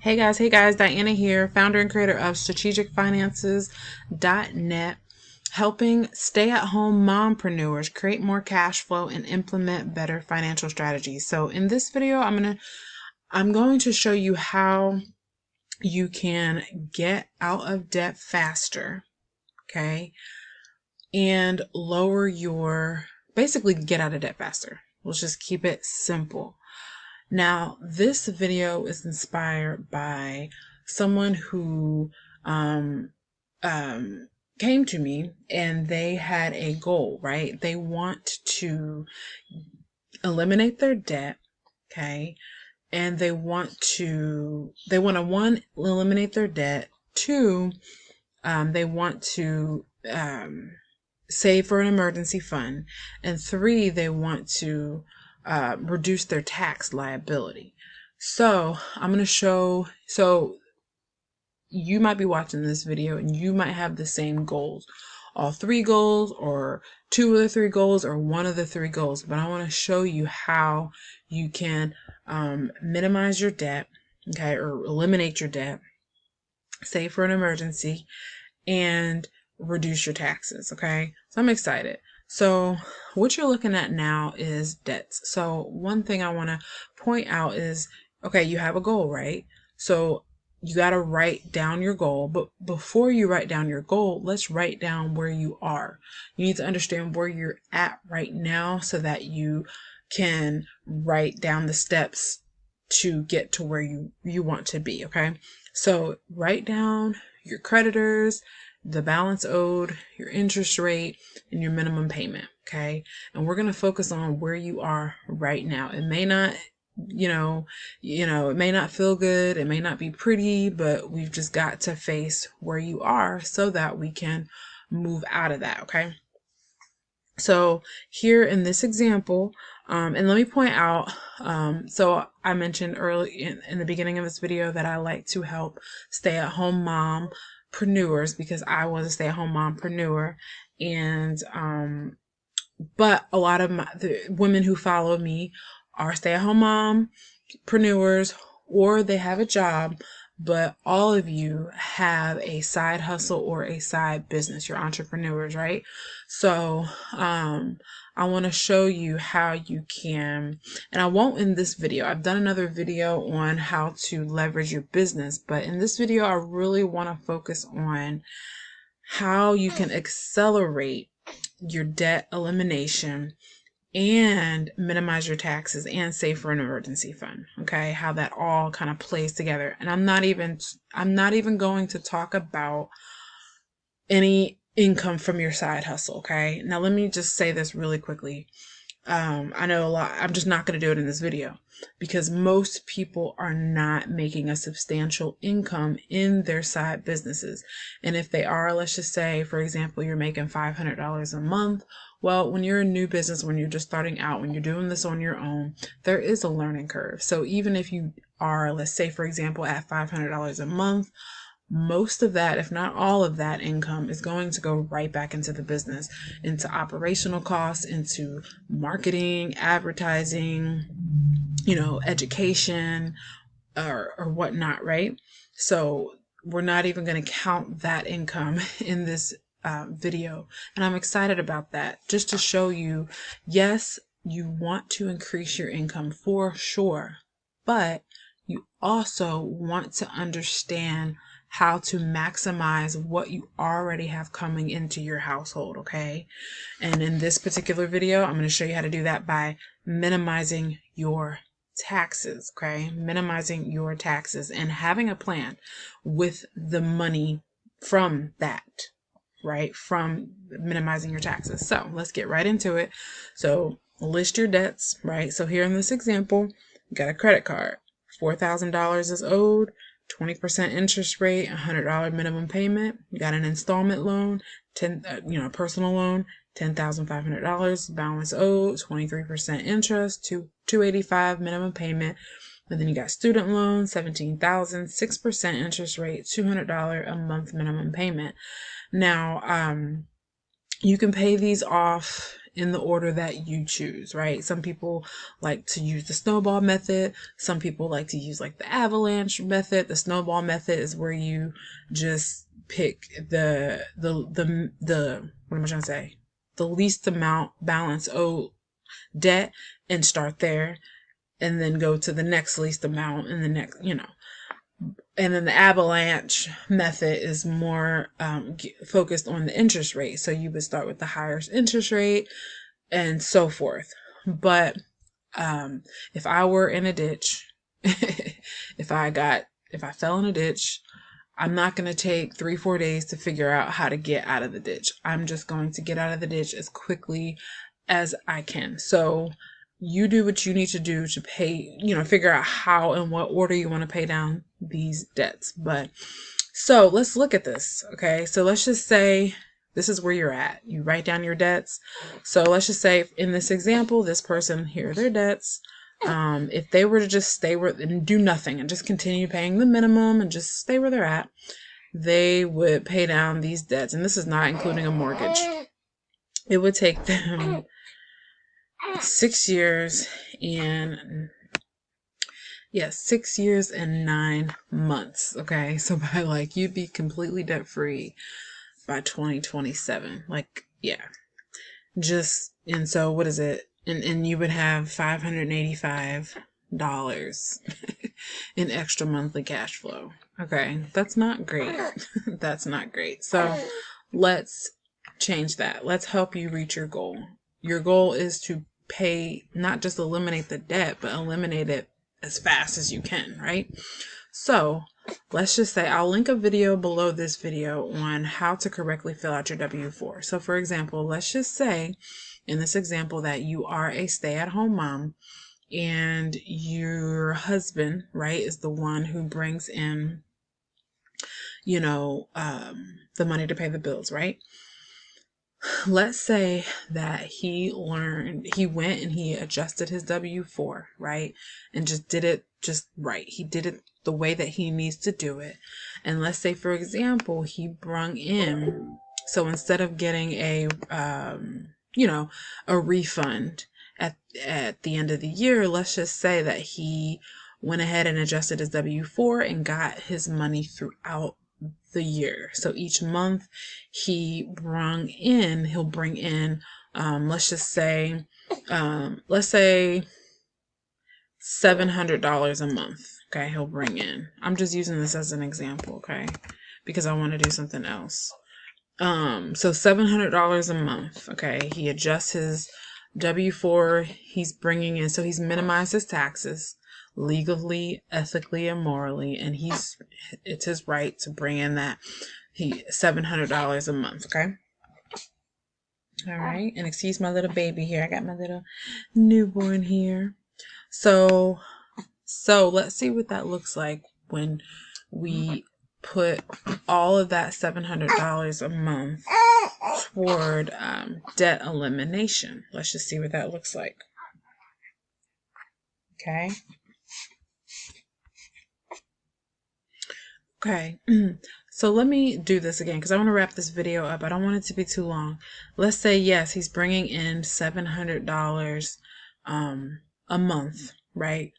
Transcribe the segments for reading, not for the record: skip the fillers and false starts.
Hey guys, Diana here, founder and creator of strategicfinances.net, helping stay-at-home mompreneurs create more cash flow and implement better financial strategies. So in this video, I'm going to show you how you can get out of debt faster, okay? And basically get out of debt faster. Let's just keep it simple. Now, this video is inspired by someone who came to me and they had a goal, right? They want to eliminate their debt, okay? And they want to one, eliminate their debt. Two, they want to save for an emergency fund. And three, they want to reduce their tax liability. So I'm going to so you might be watching this video and you might have the same goals, all three goals, or two of the three goals, or one of the three goals. But I want to show you how you can minimize your debt, okay, or eliminate your debt, save for an emergency, and reduce your taxes, okay? So I'm excited. So what you're looking at now is debts. So one thing I want to point out is, okay, you have a goal, right? So you got to write down your goal. But before you write down your goal, let's write down where you are. You need to understand where you're at right now so that you can write down the steps to get to where you want to be, okay? So write down your creditors, the balance owed, your interest rate, and your minimum payment, okay? And we're going to focus on where you are right now. It may not, it may not feel good, it may not be pretty, but we've just got to face where you are so that we can move out of that, okay? So here in this example, and let me point out, so I mentioned early in the beginning of this video that I like to help stay-at-home mompreneurs because I was a stay-at-home mompreneur, and but a lot of the women who follow me are stay-at-home mompreneurs, or they have a job, but all of you have a side hustle or a side business. You're entrepreneurs, right? So I want to show you how you can, and I won't in this video. I've done another video on how to leverage your business, but in this video, I really want to focus on how you can accelerate your debt elimination and minimize your taxes and save for an emergency fund. Okay, how that all kind of plays together. And I'm not even going to talk about any income from your side hustle. Okay, now let me just say this really quickly. I know a lot. I'm just not going to do it in this video because most people are not making a substantial income in their side businesses. And if they are, let's just say, for example, you're making $500 a month. Well, when you're a new business, when you're just starting out, when you're doing this on your own, there is a learning curve. So even if you are, let's say, for example, at $500 a month, most of that, if not all of that income is going to go right back into the business, into operational costs, into marketing, advertising, education, or whatnot, right? So we're not even going to count that income in this video. And I'm excited about that, just to show you, yes, you want to increase your income for sure, but you also want to understand how to maximize what you already have coming into your household, okay? And in this particular video, I'm going to show you how to do that by minimizing your taxes, okay? Minimizing your taxes and having a plan with the money from that, right? From minimizing your taxes. So let's get right into it. So list your debts, right? So here in this example, you got a credit card. $4,000 is owed, 20% interest rate, $100 minimum payment. You got an installment loan, personal loan, $10,500 balance owed, 23% interest, $285 minimum payment. And then you got student loan, $17,000, 6% interest rate, $200 a month minimum payment. Now, you can pay these off in the order that you choose, right? Some people like to use the snowball method. Some people like to use like the avalanche method. The snowball method is where you just pick the what am I trying to say? The least amount balance owed debt and start there, and then go to the next least amount and the next, and then the avalanche method is more focused on the interest rate. So you would start with the higher interest rate and so forth. But if I were in a ditch, if I fell in a ditch, I'm not going to take 3-4 days to figure out how to get out of the ditch. I'm just going to get out of the ditch as quickly as I can. So you do what you need to do to pay, figure out how and what order you want to pay down these debts. But so let's look at this. Okay. So let's just say this is where you're at. You write down your debts. So let's just say in this example, this person, here are their debts. If they were to just stay where and do nothing and just continue paying the minimum and just stay where they're at, they would pay down these debts. And this is not including a mortgage. It would take them 6 years and 6 years and 9 months. Okay. So by you'd be completely debt free by 2027. And so what is it? And you would have $585 in extra monthly cash flow. Okay. That's not great. That's not great. So let's change that. Let's help you reach your goal. Your goal is to pay, not just eliminate the debt, but eliminate it as fast as you can, right? So let's just say I'll link a video below this video on how to correctly fill out your W-4. So for example, let's just say in this example that you are a stay-at-home mom and your husband, right, is the one who brings in, the money to pay the bills, right? Let's say that he went and he adjusted his W-4, right? And just did it just right. He did it the way that he needs to do it. And let's say, for example, he brung in, so instead of getting a refund at the end of the year, let's just say that he went ahead and adjusted his W-4 and got his money throughout the year. So each month he'll bring in, let's say $700 a month. Okay. He'll bring in, I'm just using this as an example. Okay. Because I want to do something else. So $700 a month. Okay. He adjusts his W-4. He's bringing in, so he's minimized his taxes legally, ethically, and morally, and it's his right to bring in that $700 a month. Okay. All right. And excuse my little baby here. I got my little newborn here. So let's see what that looks like when we put all of that $700 a month toward debt elimination. Let's just see what that looks like. Okay. Okay. So let me do this again because I want to wrap this video up. I don't want it to be too long. Let's say, yes, he's bringing in $700 a month, right?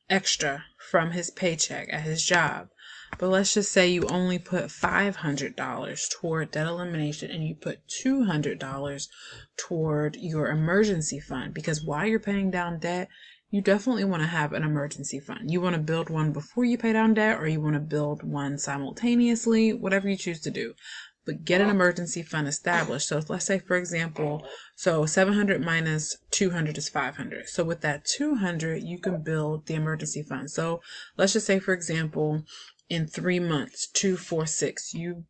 Extra from his paycheck at his job. But let's just say you only put $500 toward debt elimination and you put $200 toward your emergency fund, because while you're paying down debt, you definitely want to have an emergency fund. You want to build one before you pay down debt, or you want to build one simultaneously, whatever you choose to do. But get an emergency fund established. So let's say, for example, so 700 minus 200 is 500. So with that 200, you can build the emergency fund. So let's just say, for example, in 3 months, 2, 4, 6, you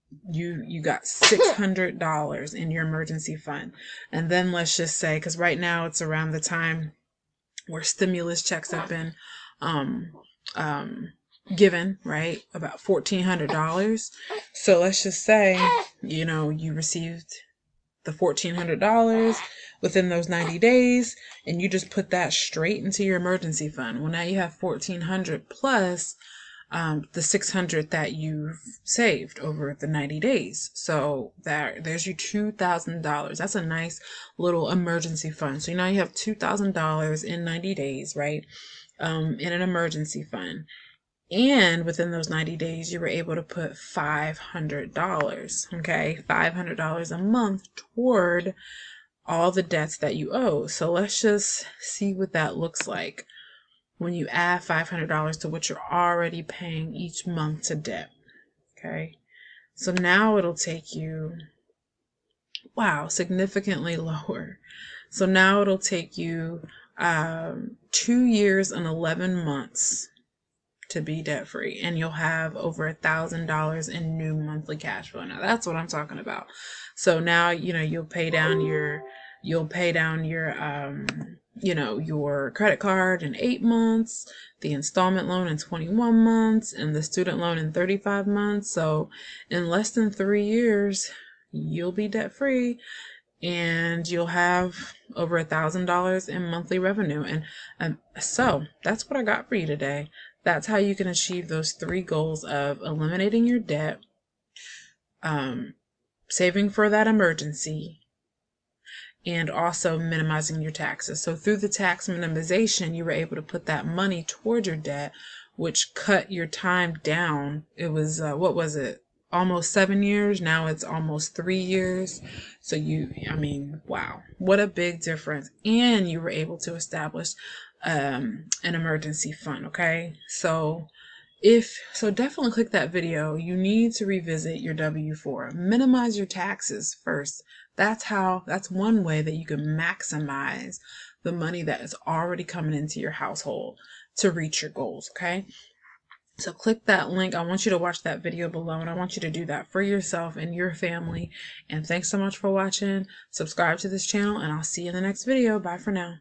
got $600 in your emergency fund. And then let's just say, because right now it's around the time where stimulus checks have been given, right? About $1,400. So let's just say, you received the $1,400 within those 90 days, and you just put that straight into your emergency fund. Well, now you have $1,400 plus the 600 that you've saved over the 90 days. So there's your $2,000. That's a nice little emergency fund. So now you have $2,000 in 90 days, right? In an emergency fund. And within those 90 days, you were able to put $500, okay? $500 a month toward all the debts that you owe. So let's just see what that looks like when you add $500 to what you're already paying each month to debt, okay? So now it'll take you, wow, significantly lower. So now it'll take you 2 years and 11 months to be debt free, and you'll have over $1,000 in new monthly cash flow. Now that's what I'm talking about. So now, you'll pay down your your credit card in 8 months, the installment loan in 21 months, and the student loan in 35 months. So in less than 3 years, you'll be debt free, and you'll have over $1,000 in monthly revenue. And so that's what I got for you today. That's how you can achieve those 3 goals of eliminating your debt, saving for that emergency, and also minimizing your taxes. So through the tax minimization, you were able to put that money toward your debt, which cut your time down. It was, what was it? Almost 7 years. Now it's almost 3 years. So wow, what a big difference. And you were able to establish an emergency fund. Okay. So definitely click that video. You need to revisit your W-4. Minimize your taxes first. That's one way that you can maximize the money that is already coming into your household to reach your goals. Okay. So click that link. I want you to watch that video below, and I want you to do that for yourself and your family. And thanks so much for watching. Subscribe to this channel, and I'll see you in the next video. Bye for now.